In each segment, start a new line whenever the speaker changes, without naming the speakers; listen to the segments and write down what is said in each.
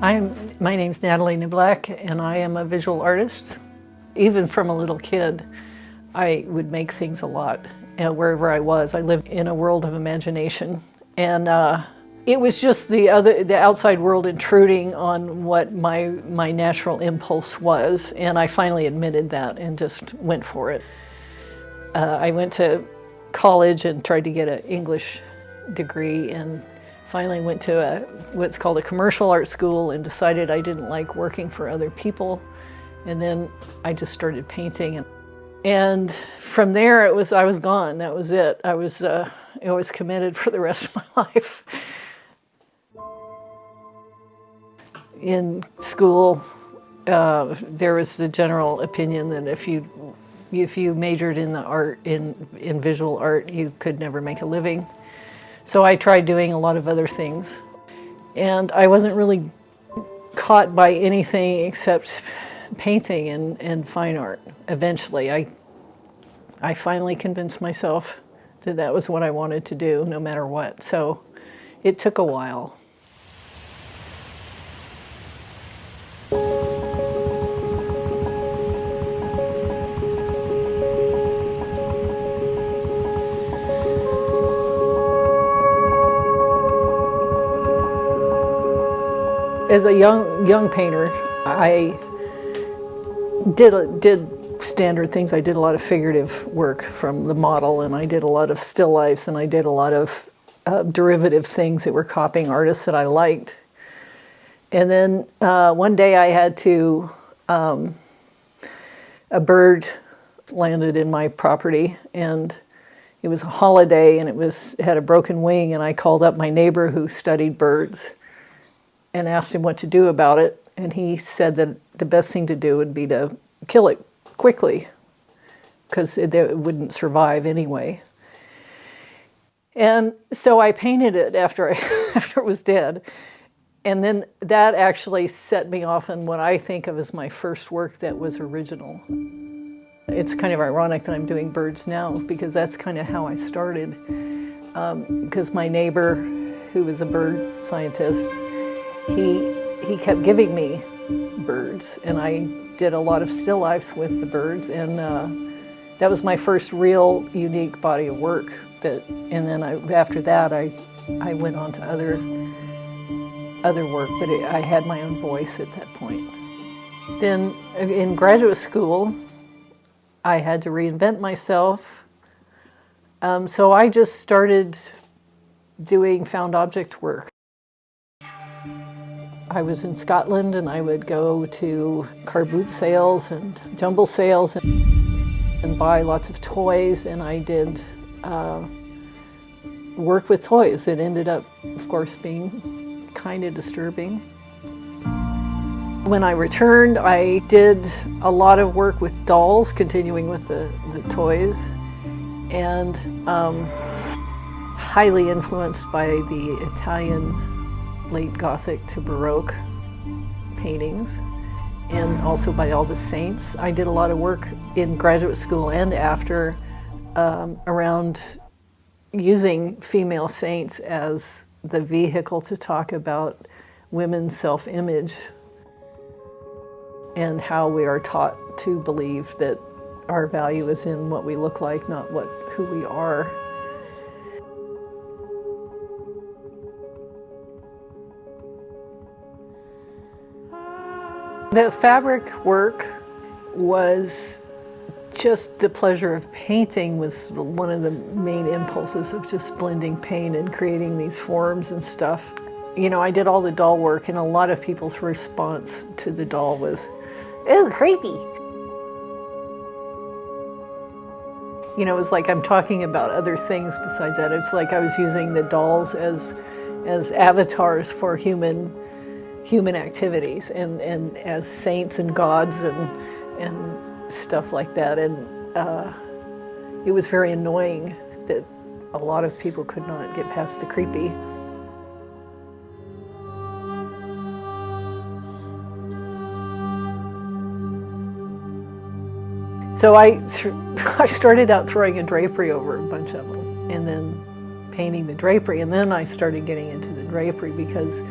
My name's Natalie Niblack, and I am a visual artist. Even from a little kid, I would make things a lot. Wherever I was, I lived in a world of imagination. And it was just the outside world intruding on what my natural impulse was. And I finally admitted that and just went for it. I went to college and tried to get an English degree, and finally went to what's called a commercial art school, and decided I didn't like working for other people. And then I just started painting. And from there, I was gone. That was it. I was committed for the rest of my life. In school, there was the general opinion that if you majored in the art, in visual art, you could never make a living. So I tried doing a lot of other things. And I wasn't really caught by anything except painting and fine art. Eventually, I finally convinced myself that that was what I wanted to do, no matter what. So it took a while. As a young painter, I did standard things. I did a lot of figurative work from the model, and I did a lot of still lifes, and I did a lot of derivative things that were copying artists that I liked. And then one day I had to, a bird landed in my property, and it was a holiday, and it had a broken wing, and I called up my neighbor who studied birds and asked him what to do about it, and he said that the best thing to do would be to kill it quickly, because it wouldn't survive anyway. And so I painted it after it was dead, and then that actually set me off on what I think of as my first work that was original. It's kind of ironic that I'm doing birds now, because that's kind of how I started. Because my neighbor, who was a bird scientist, he kept giving me birds, and I did a lot of still lifes with the birds, and that was my first real unique body of work. And then after that, I went on to other work, but I had my own voice at that point. Then in graduate school, I had to reinvent myself, so I just started doing found object work. I was in Scotland, and I would go to car boot sales and jumble sales and buy lots of toys, and I did work with toys that ended up, of course, being kind of disturbing. When I returned, I did a lot of work with dolls, continuing with the toys, and highly influenced by the Italian late Gothic to Baroque paintings, and also by all the saints. I did a lot of work in graduate school and after around using female saints as the vehicle to talk about women's self-image and how we are taught to believe that our value is in what we look like, not who we are. The fabric work was just the pleasure of painting, was one of the main impulses of just blending paint and creating these forms and stuff. You know, I did all the doll work, and a lot of people's response to the doll was, "Ew, creepy." You know, it was like I'm talking about other things besides that. It's like I was using the dolls as avatars for human activities, and as saints and gods and stuff like that. And it was very annoying that a lot of people could not get past the creepy. So I started out throwing a drapery over a bunch of them, and then painting the drapery, and then I started getting into the drapery because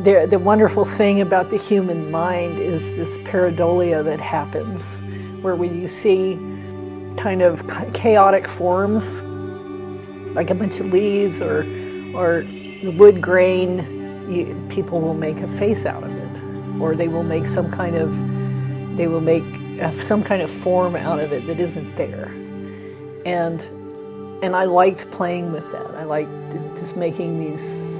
The wonderful thing about the human mind is this pareidolia that happens, where when you see kind of chaotic forms, like a bunch of leaves or wood grain, people will make a face out of it, or they will make some kind of form out of it that isn't there. And I liked playing with that. I liked just making these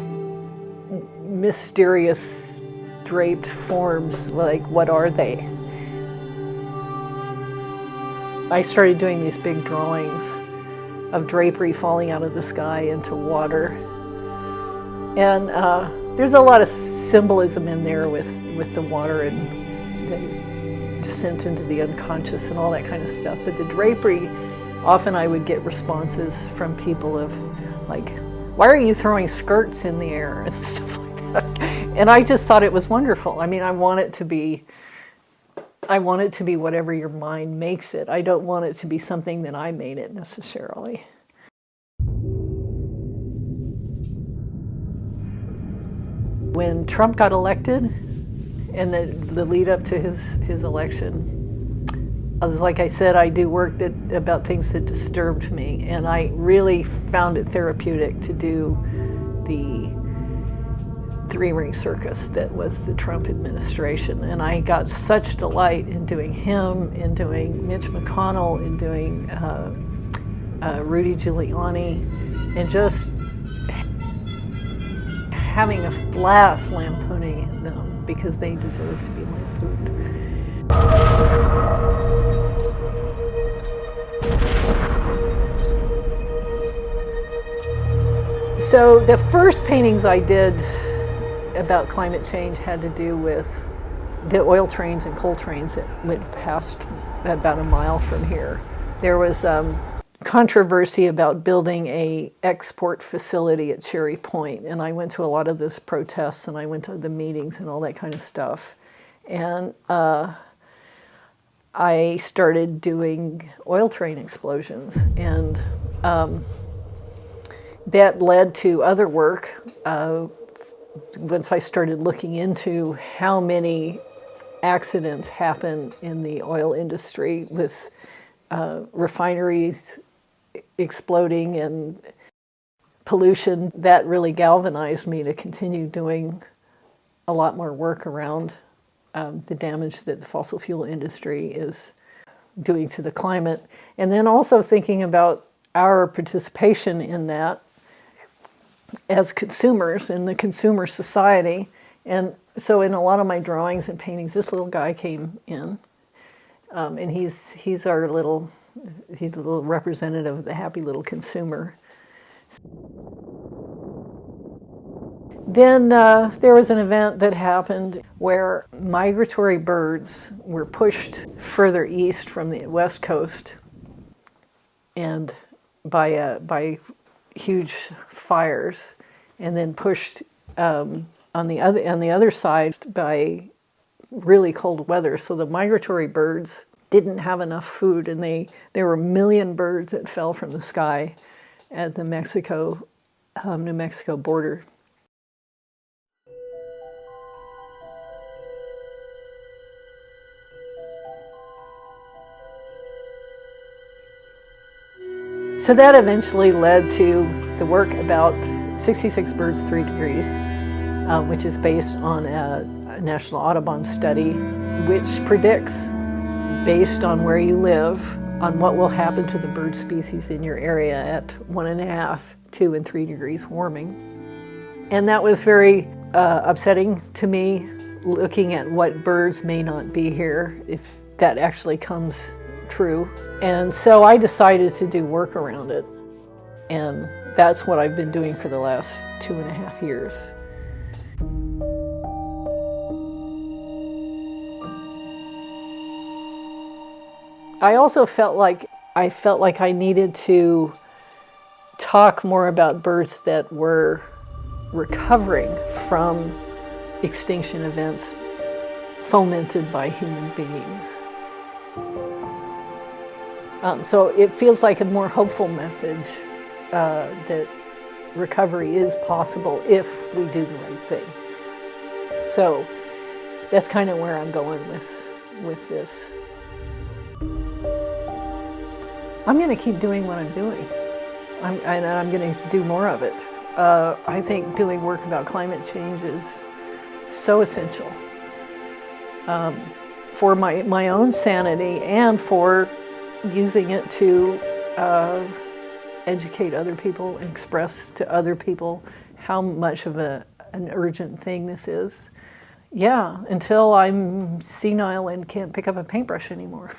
mysterious draped forms, like what are they? I started doing these big drawings of drapery falling out of the sky into water. And there's a lot of symbolism in there with the water and the descent into the unconscious and all that kind of stuff. But the drapery, often I would get responses from people of like, why are you throwing skirts in the air and stuff like that? And I just thought it was wonderful. I mean, I want it to be whatever your mind makes it. I don't want it to be something that I made it necessarily. When Trump got elected and the lead up to his election, like I said, I do work about things that disturbed me, and I really found it therapeutic to do the three-ring circus that was the Trump administration. And I got such delight in doing him, in doing Mitch McConnell, in doing Rudy Giuliani, and just having a blast lampooning them because they deserve to be lampooned. So the first paintings I did about climate change had to do with the oil trains and coal trains that went past about a mile from here. There was controversy about building a export facility at Cherry Point, and I went to a lot of those protests and I went to the meetings and all that kind of stuff. And I started doing oil train explosions, and that led to other work. Once I started looking into how many accidents happen in the oil industry with refineries exploding and pollution, that really galvanized me to continue doing a lot more work around the damage that the fossil fuel industry is doing to the climate. And then also thinking about our participation in that as consumers in the consumer society. And so in a lot of my drawings and paintings, this little guy came in, and he's a little representative of the happy little consumer. Then there was an event that happened where migratory birds were pushed further east from the west coast, and by huge fires, and then pushed on the other side by really cold weather. So the migratory birds didn't have enough food, and there were 1 million birds that fell from the sky at the New Mexico border. So that eventually led to the work about 66 birds, 3 degrees, which is based on a National Audubon study, which predicts, based on where you live, on what will happen to the bird species in your area at 1.5, 2, and 3 degrees warming. And that was very upsetting to me, looking at what birds may not be here if that actually comes true. And so I decided to do work around it. And that's what I've been doing for the last 2.5 years. I also felt like I needed to talk more about birds that were recovering from extinction events fomented by human beings. So it feels like a more hopeful message that recovery is possible if we do the right thing. So that's kind of where I'm going with this. I'm going to keep doing what I'm doing, and I'm going to do more of it. I think doing work about climate change is so essential for my own sanity and for using it to educate other and express to other people how much of an urgent thing this is. Yeah, until I'm senile and can't pick up a paintbrush anymore.